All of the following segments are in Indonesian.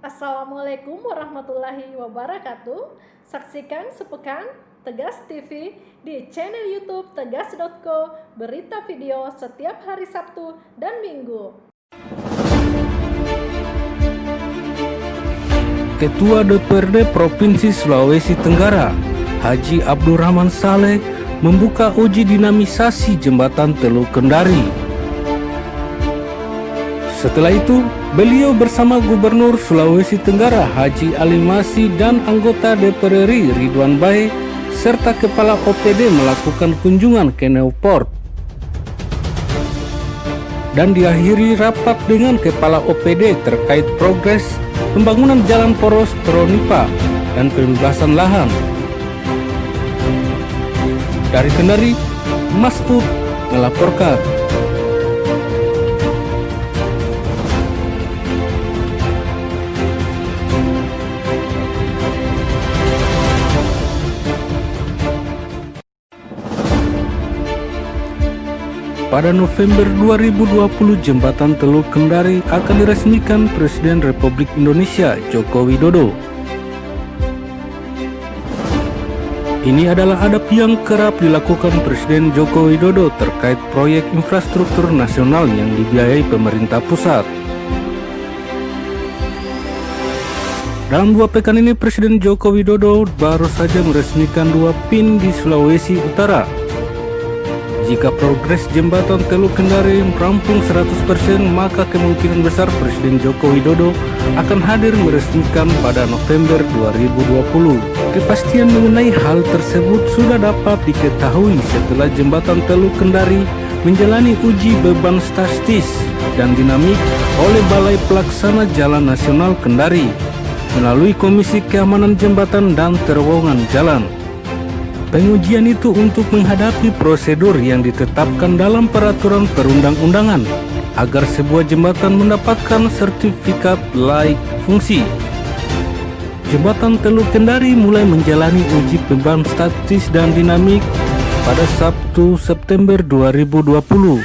Assalamualaikum warahmatullahi wabarakatuh. Saksikan sepekan Tegas TV di channel YouTube tegas.co, berita video setiap hari Sabtu dan Minggu. Ketua DPRD Provinsi Sulawesi Tenggara, Haji Abdurrahman Saleh, membuka uji dinamisasi jembatan Teluk Kendari. Setelah itu, beliau bersama Gubernur Sulawesi Tenggara Haji Ali Masih dan anggota DPR RI Ridwan Bae serta Kepala OPD melakukan kunjungan ke Newport. Dan diakhiri rapat dengan Kepala OPD terkait progres pembangunan jalan poros Tronipa dan pembebasan lahan. Dari Kendari, Masud melaporkan. Pada November 2020, jembatan Teluk Kendari akan diresmikan Presiden Republik Indonesia Joko Widodo. Ini adalah adab yang kerap dilakukan Presiden Joko Widodo terkait proyek infrastruktur nasional yang dibiayai pemerintah pusat. Dalam 2 pekan ini, Presiden Joko Widodo baru saja meresmikan 2 PIN di Sulawesi Utara. Jika progres jembatan Teluk Kendari rampung 100%, maka kemungkinan besar Presiden Joko Widodo akan hadir meresmikan pada November 2020. Kepastian mengenai hal tersebut sudah dapat diketahui setelah jembatan Teluk Kendari menjalani uji beban statis dan dinamik oleh Balai Pelaksana Jalan Nasional Kendari melalui Komisi Keamanan Jembatan dan Terowongan Jalan. Pengujian itu untuk menghadapi prosedur yang ditetapkan dalam peraturan perundang-undangan agar sebuah jembatan mendapatkan sertifikat layak fungsi. Jembatan Teluk Kendari mulai menjalani uji beban statis dan dinamik pada Sabtu September 2020.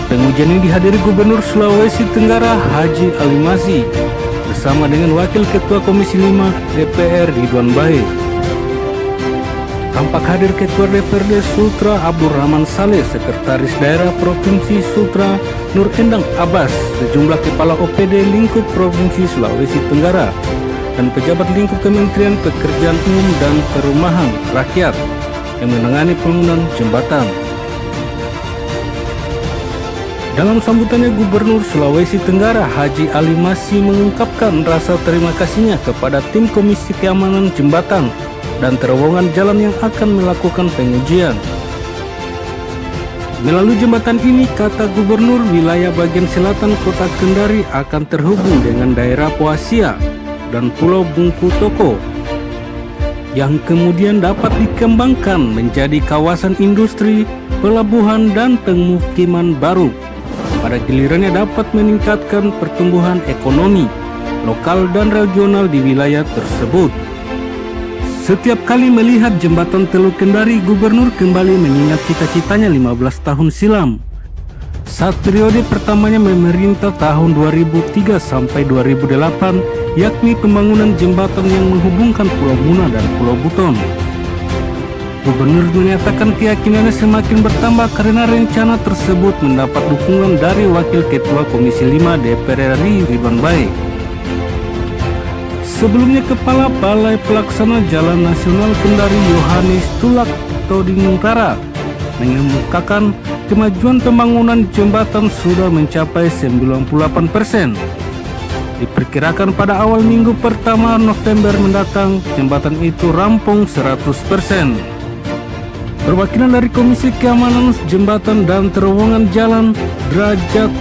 Pengujian ini dihadiri Gubernur Sulawesi Tenggara Haji Ali Masih bersama dengan Wakil Ketua Komisi 5 DPR Ridwan Bae. Tampak hadir Ketua DPRD Sultra Abdurrahman Saleh, Sekretaris Daerah Provinsi Sultra Nur Endang Abbas, sejumlah Kepala OPD lingkup Provinsi Sulawesi Tenggara, dan pejabat lingkup Kementerian Pekerjaan Umum dan Perumahan Rakyat yang menangani pembangunan jembatan. Dalam sambutannya, Gubernur Sulawesi Tenggara Haji Ali Masih mengungkapkan rasa terima kasihnya kepada tim Komisi Keamanan Jembatan dan Terowongan Jalan yang akan melakukan pengujian. Melalui jembatan ini, kata Gubernur, wilayah bagian selatan Kota Kendari akan terhubung dengan daerah Poasia dan Pulau Bungku Toko yang kemudian dapat dikembangkan menjadi kawasan industri, pelabuhan, dan pemukiman baru. Pada gilirannya dapat meningkatkan pertumbuhan ekonomi lokal dan regional di wilayah tersebut. Setiap kali melihat jembatan Teluk Kendari, Gubernur kembali mengingat cita-citanya 15 tahun silam. Saat periode pertamanya memerintah tahun 2003 sampai 2008, yakni pembangunan jembatan yang menghubungkan Pulau Muna dan Pulau Buton. Gubernur menyatakan keyakinannya semakin bertambah karena rencana tersebut mendapat dukungan dari Wakil Ketua Komisi 5 DPR RI Ridwan Bae. Sebelumnya, Kepala Balai Pelaksana Jalan Nasional Kendari Yohanes Tulak Todingkara mengemukakan kemajuan pembangunan jembatan sudah mencapai 98%. Diperkirakan pada awal minggu pertama November mendatang, jembatan itu rampung 100%. Perwakilan dari Komisi Keamanan Jembatan dan Terowongan Jalan, Derajat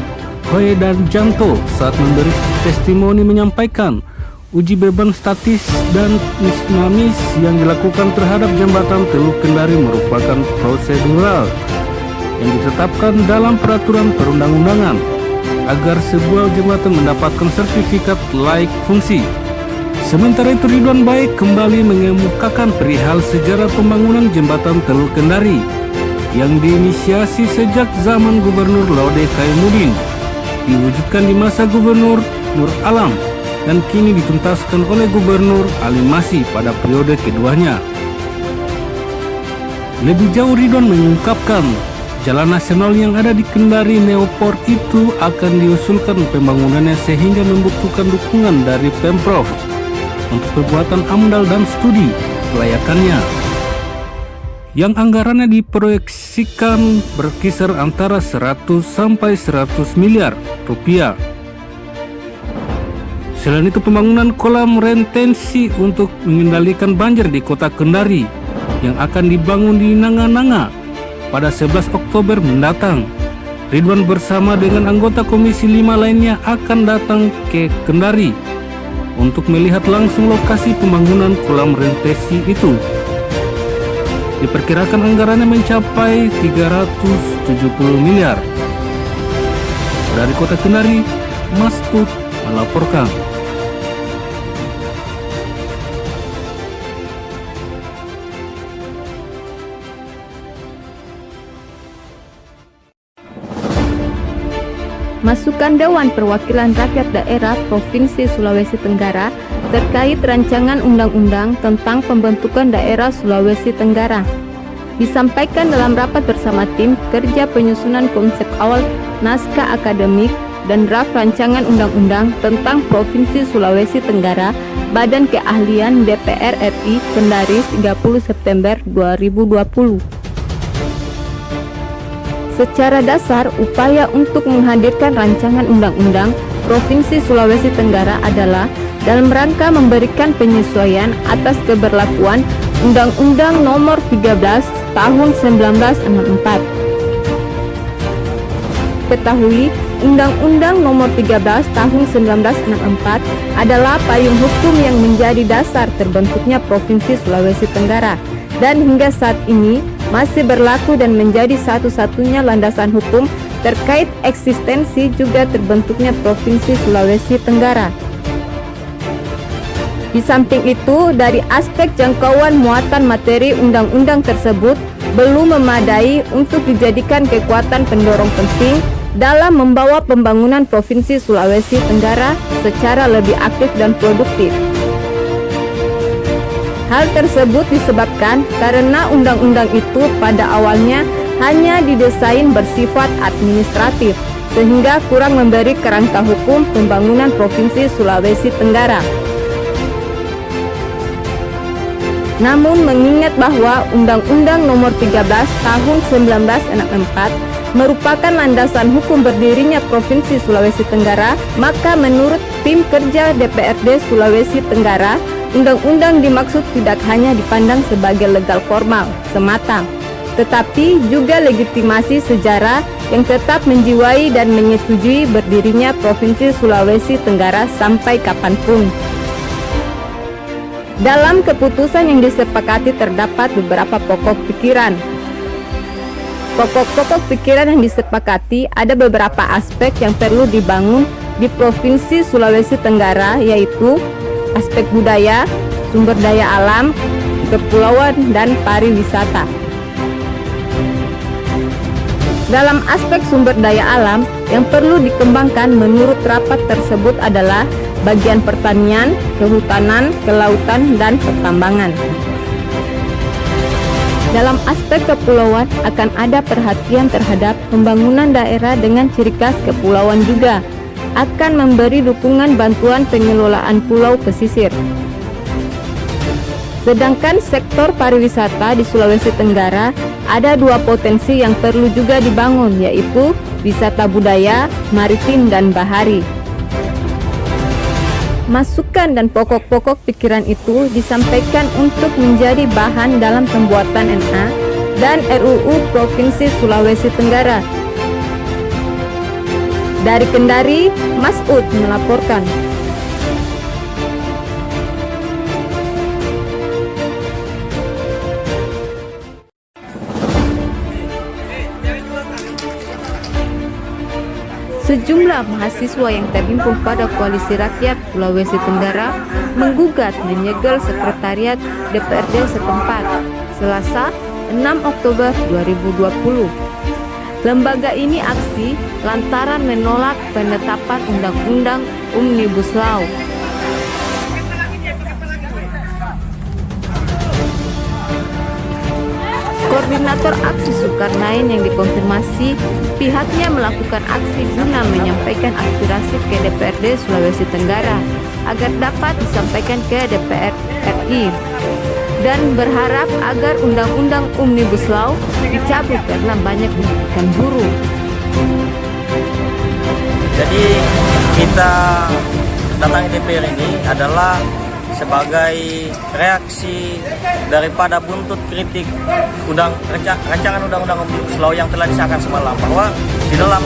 Hoe dan Janto, saat memberi testimoni menyampaikan uji beban statis dan dinamis yang dilakukan terhadap jembatan Teluk Kendari merupakan prosedural yang ditetapkan dalam peraturan perundang-undangan agar sebuah jembatan mendapatkan sertifikat layak fungsi. Sementara itu, Ridwan Bae kembali mengemukakan perihal sejarah pembangunan jembatan Teluk Kendari yang diinisiasi sejak zaman Gubernur Laude Kaimuddin, diwujudkan di masa Gubernur Nur Alam dan kini dituntaskan oleh Gubernur Ali Masih pada periode keduanya. Lebih jauh, Ridwan mengungkapkan jalan nasional yang ada di Kendari Neoport itu akan diusulkan pembangunannya sehingga membutuhkan dukungan dari Pemprov untuk pembuatan AMDAL dan studi kelayakannya, yang anggarannya diproyeksikan berkisar antara 100 sampai 100 miliar rupiah. Selain itu, pembangunan kolam retensi untuk mengendalikan banjir di kota Kendari yang akan dibangun di Nanga-Nanga pada 11 Oktober mendatang. Ridwan bersama dengan anggota Komisi 5 lainnya akan datang ke Kendari untuk melihat langsung lokasi pembangunan kolam retensi itu. Diperkirakan anggarannya mencapai 370 miliar. Dari kota Kendari, Masud melaporkan. Masukan Dewan Perwakilan Rakyat Daerah Provinsi Sulawesi Tenggara terkait rancangan undang-undang tentang pembentukan daerah Sulawesi Tenggara disampaikan dalam rapat bersama tim kerja penyusunan konsep awal naskah akademik dan draft rancangan undang-undang tentang Provinsi Sulawesi Tenggara Badan Keahlian DPR RI Kendari 30 September 2020. Secara dasar, upaya untuk menghadirkan rancangan undang-undang Provinsi Sulawesi Tenggara adalah dalam rangka memberikan penyesuaian atas keberlakuan Undang-Undang Nomor 13 Tahun 1964. Ketahui, Undang-Undang Nomor 13 Tahun 1964 adalah payung hukum yang menjadi dasar terbentuknya Provinsi Sulawesi Tenggara dan hingga saat ini masih berlaku dan menjadi satu-satunya landasan hukum terkait eksistensi juga terbentuknya Provinsi Sulawesi Tenggara. Di samping itu, dari aspek jangkauan muatan materi undang-undang tersebut belum memadai untuk dijadikan kekuatan pendorong penting dalam membawa pembangunan Provinsi Sulawesi Tenggara secara lebih aktif dan produktif. Hal tersebut disebabkan karena undang-undang itu pada awalnya hanya didesain bersifat administratif, sehingga kurang memberi kerangka hukum pembangunan Provinsi Sulawesi Tenggara. Namun mengingat bahwa Undang-Undang Nomor 13 Tahun 1964 merupakan landasan hukum berdirinya Provinsi Sulawesi Tenggara, maka menurut tim kerja DPRD Sulawesi Tenggara, undang-undang dimaksud tidak hanya dipandang sebagai legal formal semata, tetapi juga legitimasi sejarah yang tetap menjiwai dan menyetujui berdirinya Provinsi Sulawesi Tenggara sampai kapanpun. Dalam keputusan yang disepakati terdapat beberapa pokok pikiran. Pokok-pokok pikiran yang disepakati ada beberapa aspek yang perlu dibangun di Provinsi Sulawesi Tenggara, yaitu aspek budaya, sumber daya alam, kepulauan, dan pariwisata. Dalam aspek sumber daya alam, yang perlu dikembangkan menurut rapat tersebut adalah bagian pertanian, kehutanan, kelautan, dan pertambangan. Dalam aspek kepulauan akan ada perhatian terhadap pembangunan daerah dengan ciri khas kepulauan juga, akan memberi dukungan bantuan pengelolaan pulau pesisir. Sedangkan sektor pariwisata di Sulawesi Tenggara ada dua potensi yang perlu juga dibangun, yaitu wisata budaya, maritim, dan bahari. Masukan dan pokok-pokok pikiran itu disampaikan untuk menjadi bahan dalam pembuatan NA dan RUU Provinsi Sulawesi Tenggara. Dari Kendari, Masud melaporkan. Sejumlah mahasiswa yang terhimpun pada Koalisi Rakyat Sulawesi Tenggara menggugat menyegel sekretariat DPRD setempat Selasa 6 Oktober 2020. Lembaga ini aksi lantaran menolak penetapan Undang-Undang Omnibus Law Koordinator aksi Zulkarnain yang dikonfirmasi pihaknya melakukan aksi guna menyampaikan aspirasi ke DPRD Sulawesi Tenggara agar dapat disampaikan ke DPR RI dan berharap agar Undang-Undang Omnibus Law dicabut karena banyak merugikan buruh. Jadi kita datangi DPR ini adalah sebagai reaksi daripada buntut kritik rancangan Undang-Undang Omnibus Law yang telah disahkan semalam, bahwa di dalam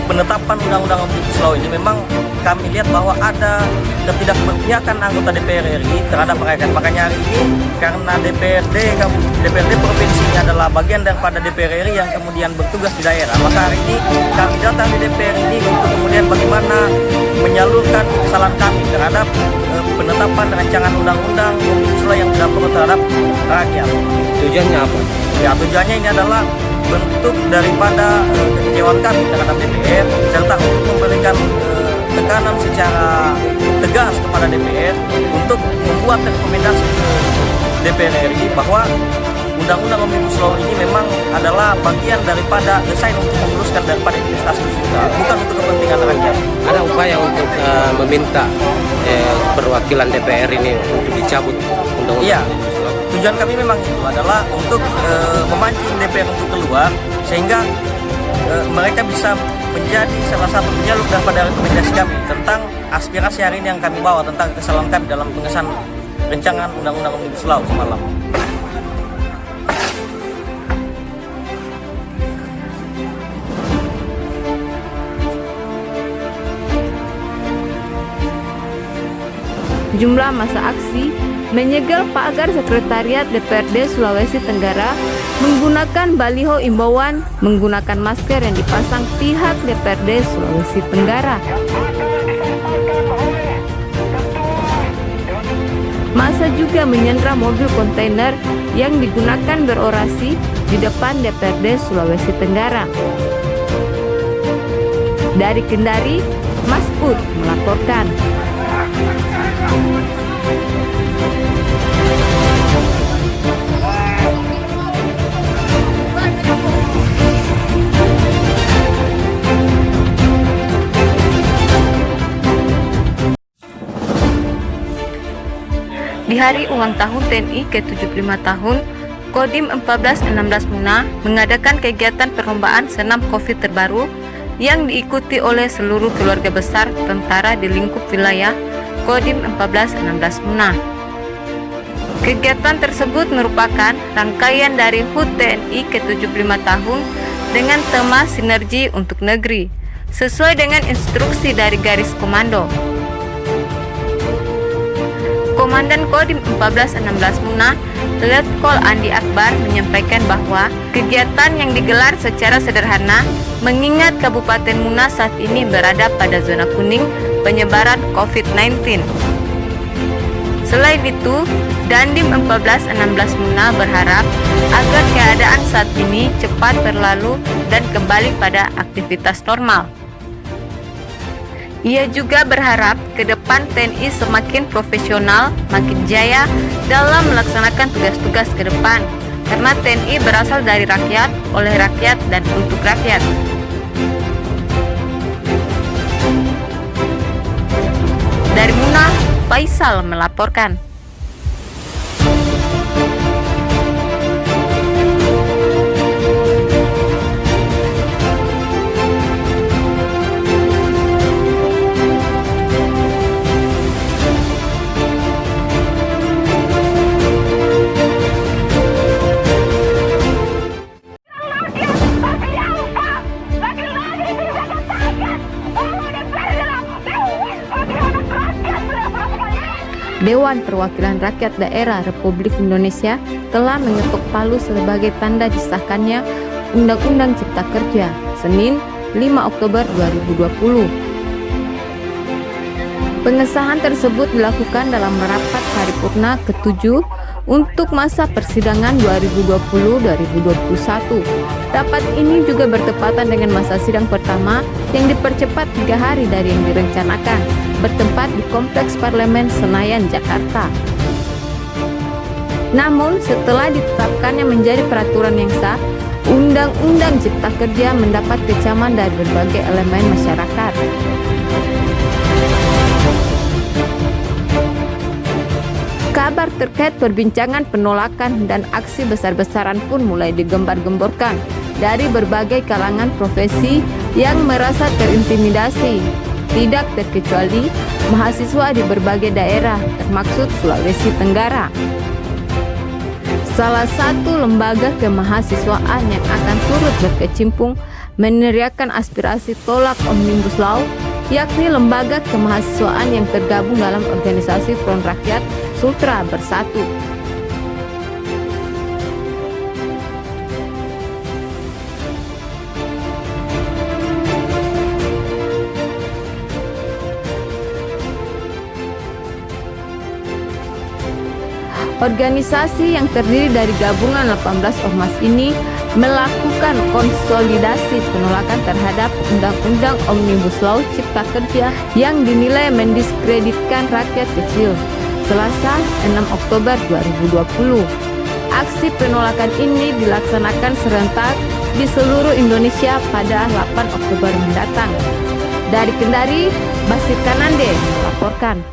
penetapan Undang-Undang Omnibus Law ini memang kami lihat bahwa ada ketidakberpihakan anggota DPR RI terhadap rakyat. Makanya hari ini karena DPRD provinsi ini adalah bagian daripada DPR RI yang kemudian bertugas di daerah, maka hari ini kami datang di DPR ini untuk kemudian bagaimana menyalurkan kesalahan kami terhadap penetapan rancangan Undang-Undang Omnibus Law yang tidak pro terhadap rakyat. Tujuannya apa? Ya, tujuannya ini adalah bentuk daripada kekecewaan kami terhadap DPR serta untuk memberikan tekanan secara tegas kepada DPR untuk membuat rekomendasi ke DPR RI bahwa Undang-Undang Omnibus Law ini memang adalah bagian daripada desain untuk memuluskan daripada investasi kita, bukan untuk kepentingan rakyat. Ada upaya untuk meminta perwakilan DPR ini untuk dicabut Undang-Undang Iya. Omnibus Law. Tujuan kami memang itu adalah untuk memancing DPR untuk keluar sehingga mereka bisa menjadi salah satu penyalur daripada rekomendasi kami tentang aspirasi hari ini yang kami bawa tentang kesalahan kami dalam pengesahan rancangan Undang-Undang Omnibus Law semalam. Jumlah masa aksi menyegel pagar sekretariat DPRD Sulawesi Tenggara, menggunakan baliho imbauan, menggunakan masker yang dipasang pihak DPRD Sulawesi Tenggara. Masa juga menyandra mobil kontainer yang digunakan berorasi di depan DPRD Sulawesi Tenggara. Dari Kendari, Mas Ud melaporkan. Di hari ulang tahun TNI ke-75 tahun, Kodim 1416 Muna mengadakan kegiatan perlombaan senam COVID terbaru yang diikuti oleh seluruh keluarga besar tentara di lingkup wilayah Kodim 1416 Muna. Kegiatan tersebut merupakan rangkaian dari HUT TNI ke-75 tahun dengan tema Sinergi untuk Negeri, sesuai dengan instruksi dari garis komando. Komandan Kodim 1416 Muna, Letkol Andi Akbar, menyampaikan bahwa kegiatan yang digelar secara sederhana mengingat Kabupaten Muna saat ini berada pada zona kuning penyebaran COVID-19. Selain itu, Dandim 1416 Muna berharap agar keadaan saat ini cepat berlalu dan kembali pada aktivitas normal. Ia juga berharap ke depan TNI semakin profesional, makin jaya dalam melaksanakan tugas-tugas ke depan, karena TNI berasal dari rakyat, oleh rakyat, dan untuk rakyat. Dari Muna, Faisal melaporkan. Dewan Perwakilan Rakyat Daerah Republik Indonesia telah mengetuk palu sebagai tanda disahkannya Undang-Undang Cipta Kerja, Senin 5 Oktober 2020. Pengesahan tersebut dilakukan dalam rapat paripurna ke-7 untuk masa persidangan 2020-2021. Rapat ini juga bertepatan dengan masa sidang pertama yang dipercepat 3 hari dari yang direncanakan, bertempat di Kompleks Parlemen Senayan, Jakarta. Namun setelah ditetapkannya menjadi peraturan yang sah, Undang-Undang Cipta Kerja mendapat kecaman dari berbagai elemen masyarakat. Kabar terkait perbincangan penolakan dan aksi besar-besaran pun mulai digembar-gemborkan dari berbagai kalangan profesi yang merasa terintimidasi, tidak terkecuali mahasiswa di berbagai daerah, termasuk Sulawesi Tenggara. Salah satu lembaga kemahasiswaan yang akan turut berkecimpung meneriakkan aspirasi tolak Omnibus Law, yakni lembaga kemahasiswaan yang tergabung dalam organisasi Front Rakyat Sultra Bersatu. Organisasi yang terdiri dari gabungan 18 ormas ini melakukan konsolidasi penolakan terhadap Undang-Undang Omnibus Law Cipta Kerja yang dinilai mendiskreditkan rakyat kecil. Selasa 6 Oktober 2020, aksi penolakan ini dilaksanakan serentak di seluruh Indonesia pada 8 Oktober mendatang. Dari Kendari, Basir Kanande melaporkan.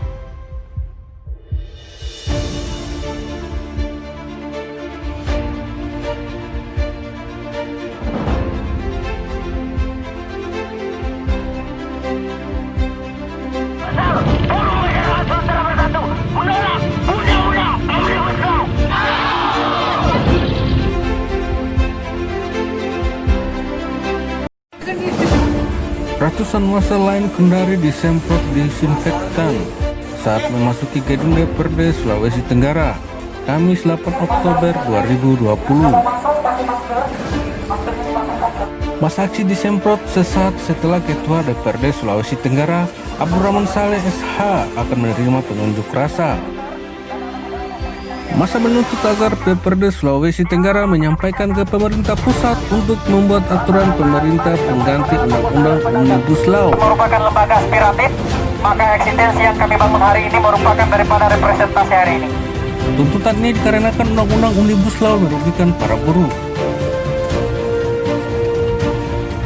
Ratusan massa lain Kendari disemprot disinfektan saat memasuki gedung DPRD Sulawesi Tenggara, Kamis 8 Oktober 2020. Masa aksi disemprot sesaat setelah Ketua DPRD Sulawesi Tenggara, Abdurrahman Saleh SH akan menerima pengunjuk rasa. Masa menuntut agar DPRD Sulawesi Tenggara menyampaikan ke pemerintah pusat untuk membuat aturan pemerintah pengganti Undang-Undang Omnibus Law. Merupakan lembaga aspiratif, maka eksistensi yang kami bangun hari ini merupakan daripada representasi hari ini. Tuntutan ini dikarenakan Undang-Undang Omnibus Law merugikan para buruh.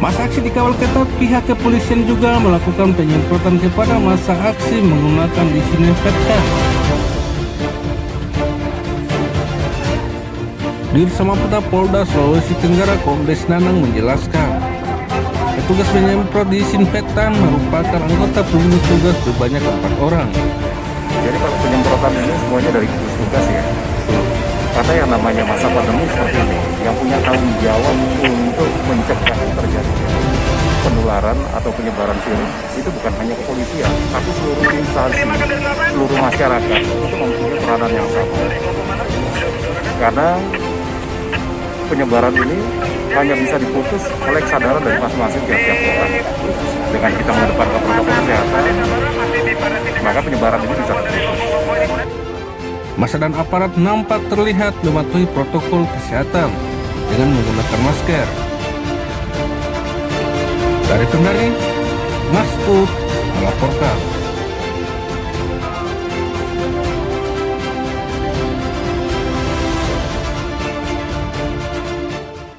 Masa aksi dikawal ketat, pihak kepolisian juga melakukan penyemprotan kepada masa aksi menggunakan disinfektan. Dirsamapta Polda Sulawesi Tenggara Kombes Nanang menjelaskan, petugas penyemprot disinfektan merupakan anggota pegugus tugas sebanyak 4 orang. Jadi kalau penyemprotan ini semuanya dari gugus tugas ya. Karena yang namanya masa pandemi seperti ini, yang punya tanggung jawab untuk mencegah terjadinya penularan atau penyebaran virus itu bukan hanya kepolisian, tapi seluruh instansi, seluruh masyarakat itu mempunyai peranan yang sama. Karena penyebaran ini hanya bisa diputus oleh kesadaran dari masing-masing tiap-tiap orang. Dengan kita mengedepankan protokol kesehatan, maka penyebaran ini bisa terputus. Massa dan aparat nampak terlihat mematuhi protokol kesehatan dengan menggunakan masker. Dari Kendari, Mas Ud melaporkan.